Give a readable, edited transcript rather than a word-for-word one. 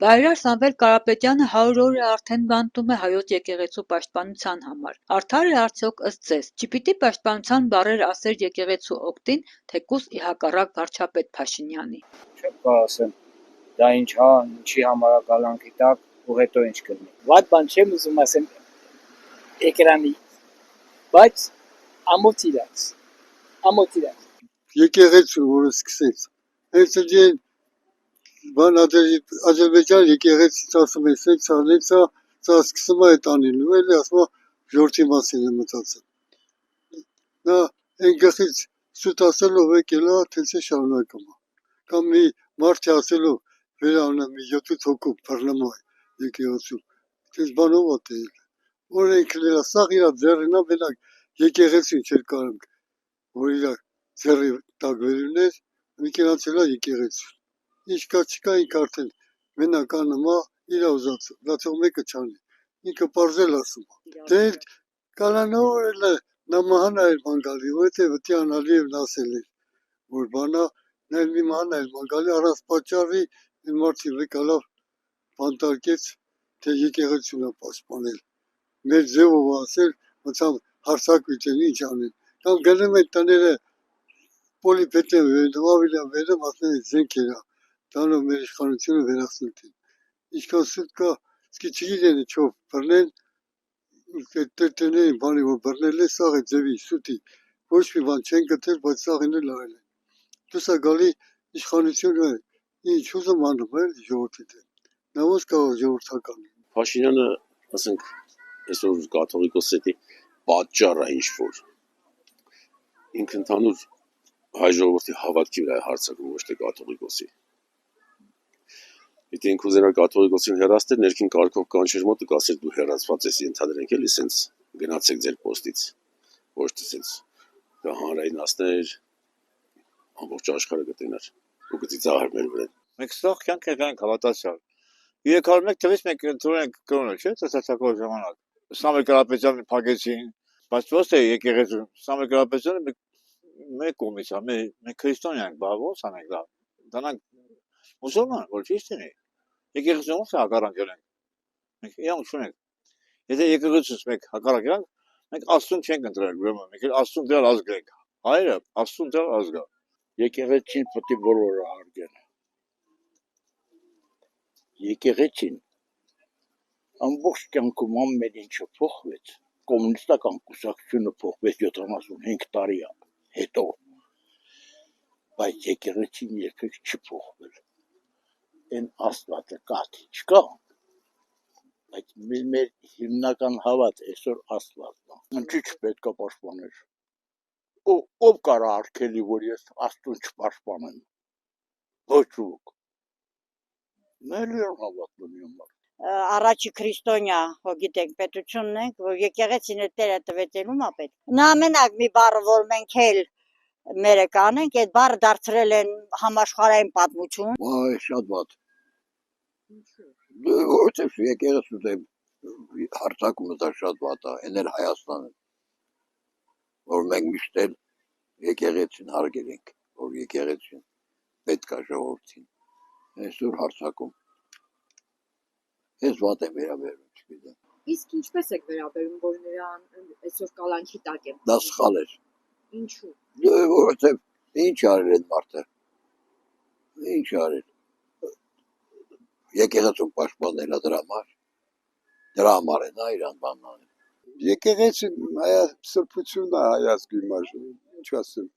Բարերար Սամվել Կարապետյանը 100 օր է արդեն բանտում է Հայոց եկեղեցու պաշտպանության համար։ Արդար է արդյոք ըստ ձեզ, չպիտի պաշտպանության բառեր ասեր եկեղեցու օգտին, թեկուզ ի հակառակ վարչապետ Փաշինյանի։ Չեմ կարող ասեմ, դա ինչ հա, ինչի համար է կալանքի տակ, ու հետո ինչ կլինի։ Վատ բան չեմ ուզում ասեմ էկրանի, բայց ամոթ իրաց։ Եկեղեցու, որը սկսեց, հենց այն բան Ադրբեջան եկեղեցից ասում է, սա սկսում է այդ անիլու, էլի ասում է ժողովրդի մասին է մտածել։ Նա այն գլխից սուտ ասելով եկել է, թենց է շարունակում է։ Կամ մի մարդ է ասելով վերանում մի 7 հոգու բռնում է եկեղեցու, թենց բանով է տել։ Որ այն քլելա, սաղ իրա ձեռին է, մենակ եկեղեցին չէր կարում, որ իրա ձեռի տակ վերուներ, մի կենացել է եկեղեցու։ Ինչ կա չկա ինք արդեն մենակ անում է, իրա ուզացող մեկը չանի, ինքը պարզել ասում է։ Դե կանանավոր էլ է, նամահանա էր մանգալի, որովհետև Տյան Ալիևն ասել էր, որ բանա, նա մի մանա էր մանգալի, առանց պատճառի, այն մարդի վեկալավ բանտարկեց, թե եկեղեցուն է պաշտպանել։ Մեր ձևով ասել, մցավ հարցակույտ են ինչ անեն։ Կամ գնում են տները պոլիպետեն վերնում, ավիլյան վերնում, ասում են զենք երա, դանով մեր իշխանությունը վերացնել են։ Ինչքան սուտ կա, սկի չգիտեն չով բռնեն, տերտերներին բանի, որ բռնել է, սաղ է ձևի, սուտի, ոչ մի բան չեն գտել, բայց սաղին էլ արել են։ Դուս է գալի իշխանությունը, ինչ ուզում անում է ժողովրդի դեմ։ Նա ոնց կարող ժողովրդական։ Փաշինյանը, ասենք, այսօր կաթողիկոսի պատճառը ինչ-որ ինքը ընդհանուր հայ ժողովրդի հավատքի վրա է հարձակվում, ոչ թե կաթողիկոսի։ Եթե ինքը ուզենա կաթողիկոսին հեռացնել, ներքին կարգով կանչեր մոտը կասեր դու հեռացված ես, ենթադրենք էլի սենց գնացեք ձեր պոստից, ոչ թե սենց հանրայնացներ, ամբողջ աշխարհը գտենար ու գծիծաղեր մեր վրա։ Մենք ստող կյանք ենք հավատացյալ։ 301 թվականից մենք ընդունենք կրոնը, չէ՞, ծածակող ժամանակ։ Սամվել Կարապետյանը փակեցին, բայց ոչ թե եկեղեցու, Սամվել Կարապետյանը մեր կողմից է, մենք քրիստոնյա ենք, բա ո՞նց անենք դա։ Դրանք մուսուլման, որ ճիշտ է։ Եկեղեցուն ո՞նց հակառակել ենք։ Մենք իրանք չունենք։ Եթե եկեղեցուց մենք հակառակել ենք, մենք Աստծուն չենք ընտրել, ուրեմն մենք Աստծուն դեռ ազգ ենք։ Հայրը Աստծուն դեռ ազգ է։ Եկեղեցին պետք է բոլորը հարգեն։ Եկեղեցին ամբողջ կյանքում ամեն ինչը փոխվեց, կոմունիստական կուսակցությունը փոխվեց 75 տարի հետո, բայց եկեղեցին երբեք չփոխվել։ Այն Աստվածը կա, չկա, բայց մեր հիմնական հավատը այսօր Աստվածն է։ Ինչի՞ չպետք է պաշտպանել։ Ով կարա արգելի, որ ես Աստծուն չպաշտպանեմ։ Ոչ ոք։ Մեր հավատն ունի։ Առաջի քրիստոնյա, որ գիտենք, պետությունն ենք, որ եկեղեցին է տերը տվեցելում է պետք։ Նա մենակ մի բառը, որ մենք էլ մերը կանենք, այդ բառը դարձրել են համաշխարհային պատմություն։ Այ շատ վատ։ Որտե՞ղ եկեղեցու դեմ հարձակումը դա շատ վատ է, այն էլ Հայաստանը, որ մենք միշտ էլ եկեղեցին հարգել ենք, որ եկեղեցին պետք է ժողովրդին։ Այսօր հարձակում։ Ես վատ եմ վերաբերվում, չգիտեմ։ Իսկ ինչպես եք վերաբերում, որ նրան այսօր կալանքի տակ են։ Դա սխալ էր։ Ինչու։ Որովհետև ինչ արել այդ մարդը։ Ինչ արել։ Եկեղեցուն պաշտպանել դրա համար է նա իրան բանն անել։ Եկեղեցին հայ սրբությունն է հայ ազգի մեջ, ինչ ասեմ։